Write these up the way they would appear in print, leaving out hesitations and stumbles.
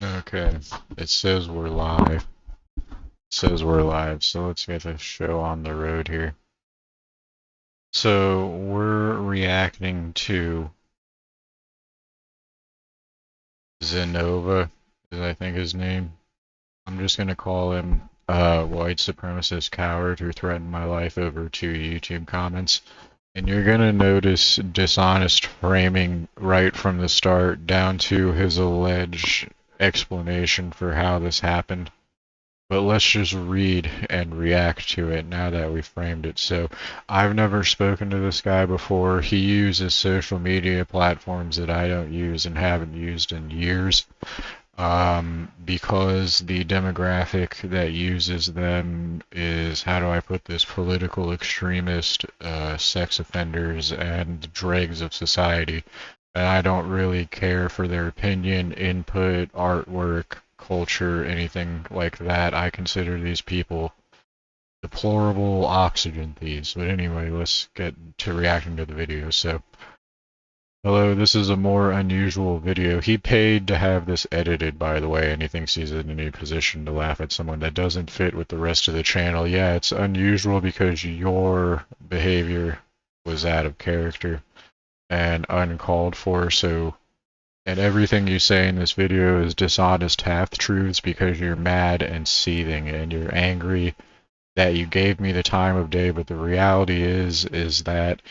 Okay, it says we're live. It says we're live, so let's get the show on the road here. So we're reacting to Zxhenova, is I think his name. I'm just gonna call him white supremacist coward who threatened my life over 2 YouTube comments. And you're gonna notice dishonest framing right from the start down to his alleged explanation for how this happened. But let's just read and react to it now that we framed it. So, I've never spoken to this guy before. He uses social media platforms that I don't use and haven't used in years. Because the demographic that uses them is, how do I put this, political extremist, sex offenders, and the dregs of society. And I don't really care for their opinion, input, artwork, culture, anything like that. I consider these people deplorable oxygen thieves. But anyway, let's get to reacting to the video. So, hello, this is a more unusual video. He paid to have this edited, by the way, and he thinks he's in a new position to laugh at someone that doesn't fit with the rest of the channel. Yeah, it's unusual because your behavior was out of character and uncalled for, so, and everything you say in this video is dishonest half-truths because you're mad and seething and you're angry that you gave me the time of day, but the reality is that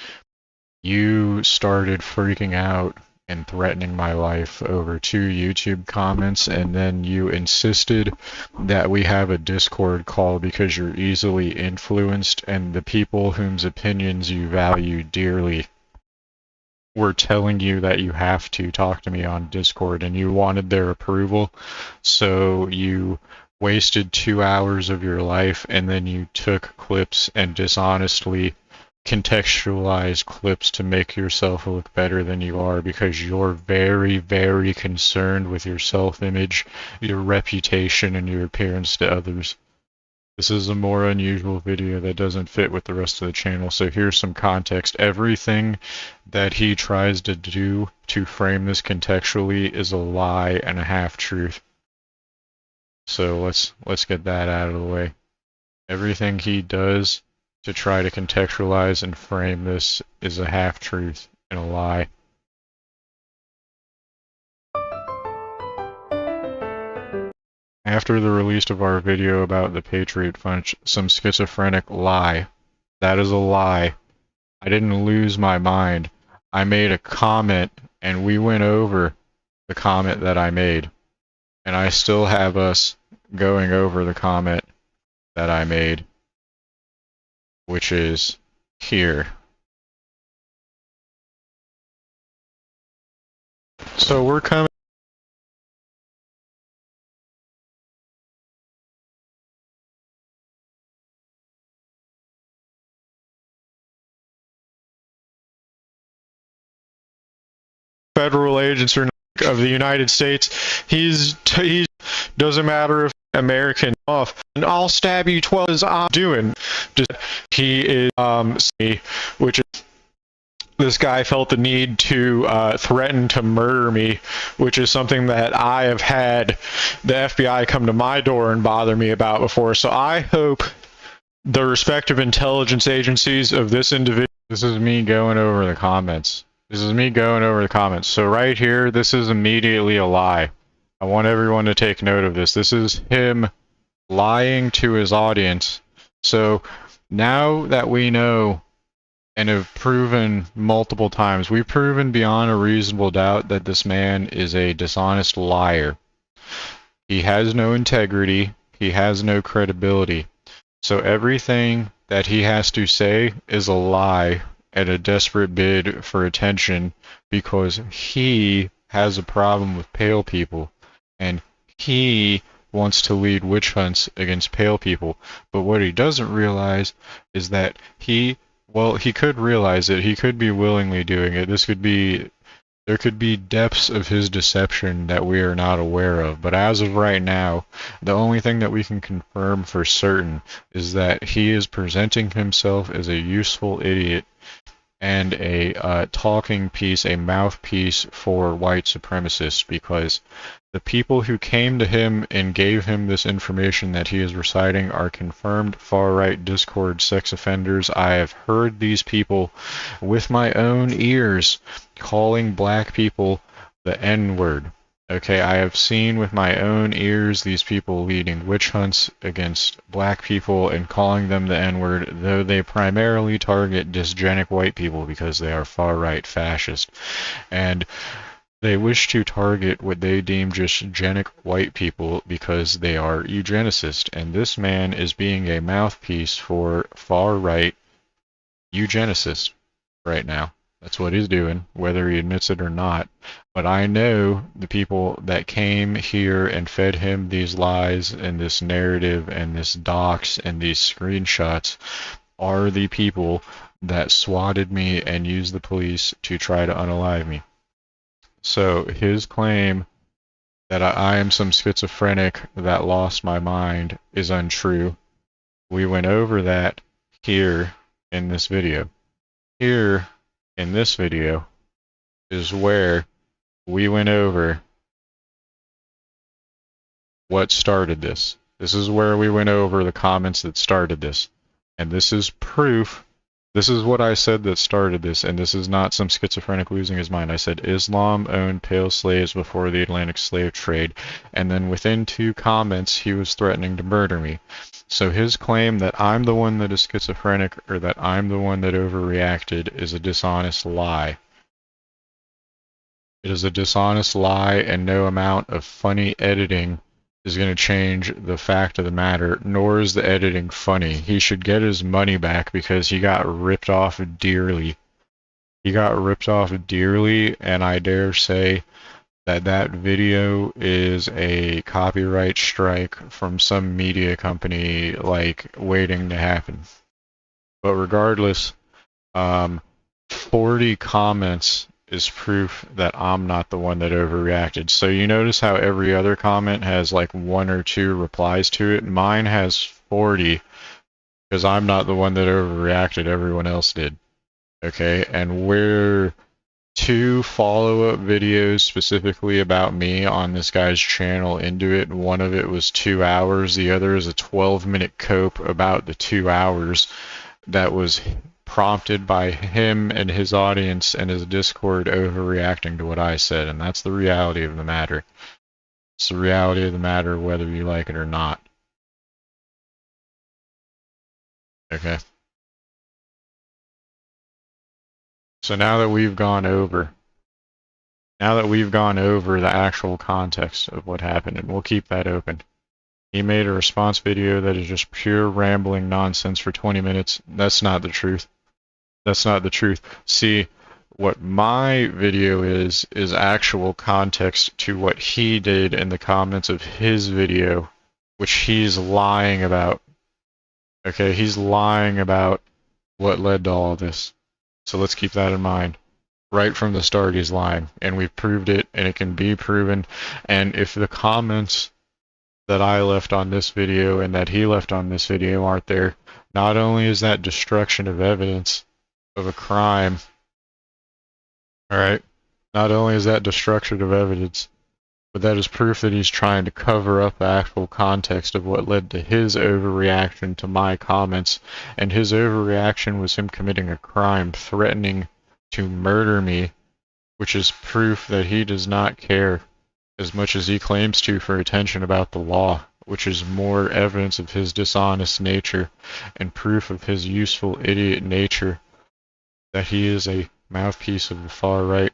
you started freaking out and threatening my life over 2 YouTube comments, and then you insisted that we have a Discord call because you're easily influenced, and the people whose opinions you value dearly were telling you that you have to talk to me on Discord, and you wanted their approval, so you wasted 2 hours of your life, and then you took clips and dishonestly contextualized clips to make yourself look better than you are because you're very, very concerned with your self-image, your reputation, and your appearance to others. This is a more unusual video that doesn't fit with the rest of the channel, so here's some context. Everything that he tries to do to frame this contextually is a lie and a half-truth. So let's get that out of the way. Everything he does to try to contextualize and frame this is a half-truth and a lie. After the release of our video about the Patriot Fund, some schizophrenic lie. That is a lie. I didn't lose my mind. I made a comment and we went over the comment that I made. And I still have us going over the comment that I made, which is here. So we're coming. Federal agents or of the United States. He doesn't matter if American off, and I'll stab you 12 as I'm doing. Just he is which is. This guy felt the need to threaten to murder me, which is something that I have had the FBI come to my door and bother me about before. So I hope the respective intelligence agencies of this individual. This is me going over the comments. So right here, this is immediately a lie. I want everyone to take note of this. This is him lying to his audience. So now that we know and have proven multiple times, we've proven beyond a reasonable doubt that this man is a dishonest liar. He has no integrity. He has no credibility. So everything that he has to say is a lie and a desperate bid for attention because he has a problem with pale people and he wants to lead witch hunts against pale people. But what he doesn't realize is that he could realize it. He could be willingly doing it. There could be depths of his deception that we are not aware of. But as of right now, the only thing that we can confirm for certain is that he is presenting himself as a useful idiot and a talking piece, a mouthpiece for white supremacists, because the people who came to him and gave him this information that he is reciting are confirmed far-right Discord sex offenders. I have heard these people with my own ears calling black people the N-word. Okay, I have seen with my own ears these people leading witch hunts against black people and calling them the N-word, though they primarily target dysgenic white people because they are far-right fascist. And they wish to target what they deem dysgenic white people because they are eugenicist. And this man is being a mouthpiece for far-right eugenicists right now. That's what he's doing, whether he admits it or not. But I know the people that came here and fed him these lies and this narrative and this docs and these screenshots are the people that swatted me and used the police to try to unalive me. So his claim that I am some schizophrenic that lost my mind is untrue. We went over that here in this video. Here in this video is where we went over what started this. This is where we went over the comments that started this. And this is proof. This is what I said that started this, and this is not some schizophrenic losing his mind. I said Islam owned pale slaves before the Atlantic slave trade, and then within 2 comments he was threatening to murder me. So his claim that I'm the one that is schizophrenic or that I'm the one that overreacted is a dishonest lie. It is a dishonest lie, and no amount of funny editing is going to change the fact of the matter, nor is the editing funny. He should get his money back because he got ripped off dearly. He got ripped off dearly, and I dare say that that video is a copyright strike from some media company, like, waiting to happen. But regardless, 40 comments is proof that I'm not the one that overreacted. So you notice how every other comment has like 1 or 2 replies to it? Mine has 40 because I'm not the one that overreacted, everyone else did. Okay, and we're 2 follow-up videos specifically about me on this guy's channel into it. One of it was 2 hours, the other is a 12-minute cope about the 2 hours that was prompted by him and his audience and his Discord overreacting to what I said, and that's the reality of the matter. It's the reality of the matter whether you like it or not. Okay. So now that we've gone over the actual context of what happened, and we'll keep that open. He made a response video that is just pure rambling nonsense for 20 minutes. That's not the truth. That's not the truth. See, what my video is actual context to what he did in the comments of his video, which he's lying about. Okay, he's lying about what led to all this. So let's keep that in mind. Right from the start, he's lying, and we've proved it, and it can be proven. And if the comments that I left on this video and that he left on this video aren't there, not only is that destruction of evidence of a crime, alright? Not only is that destruction of evidence, but that is proof that he's trying to cover up the actual context of what led to his overreaction to my comments. And his overreaction was him committing a crime, threatening to murder me, which is proof that he does not care as much as he claims to for attention about the law, which is more evidence of his dishonest nature and proof of his useful idiot nature, that he is a mouthpiece of the far right.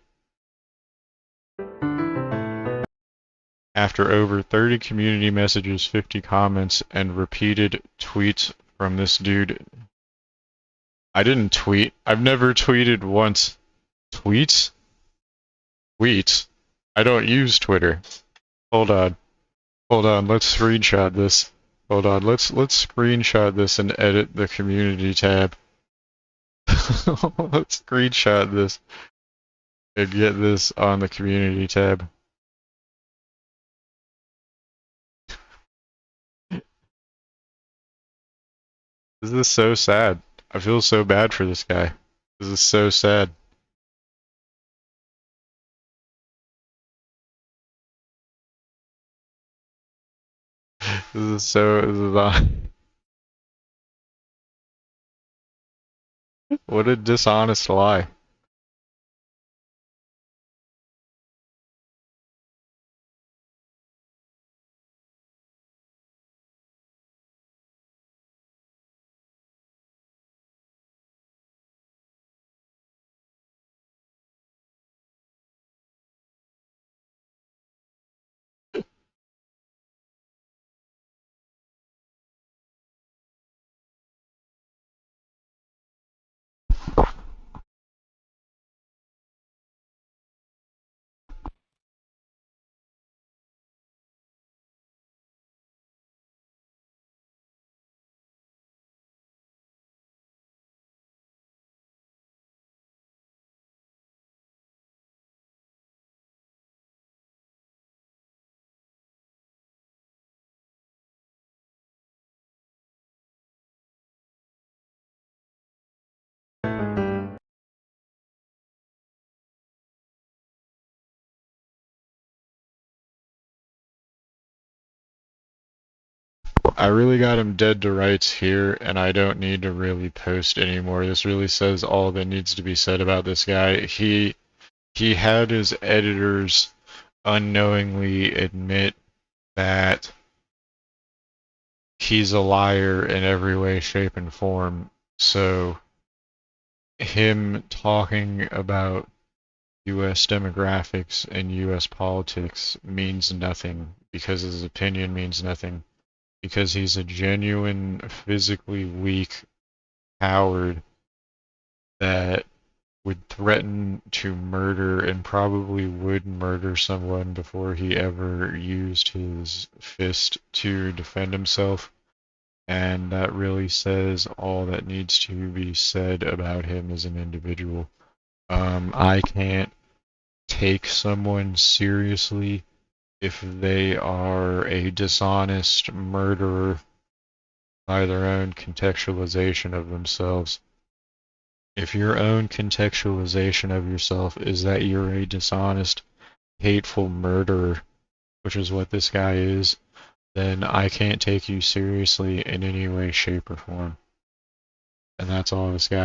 After over 30 community messages, 50 comments, and repeated tweets from this dude. I didn't tweet. I've never tweeted once. Tweets? Tweets? I don't use Twitter. Hold on. Hold on, let's screenshot this. Hold on, let's screenshot this and edit the community tab. Let's screenshot this and get this on the community tab. This is so sad. I feel so bad for this guy. This is so sad. This is what a dishonest lie. I really got him dead to rights here, and I don't need to really post anymore. This really says all that needs to be said about this guy. He had his editors unknowingly admit that he's a liar in every way, shape, and form. So him talking about US demographics and US politics means nothing because his opinion means nothing because he's a genuine physically weak coward that would threaten to murder and probably would murder someone before he ever used his fist to defend himself. And that really says all that needs to be said about him as an individual. I can't take someone seriously if they are a dishonest murderer by their own contextualization of themselves. If your own contextualization of yourself is that you're a dishonest, hateful murderer, which is what this guy is, then I can't take you seriously in any way, shape, or form. And that's all this guy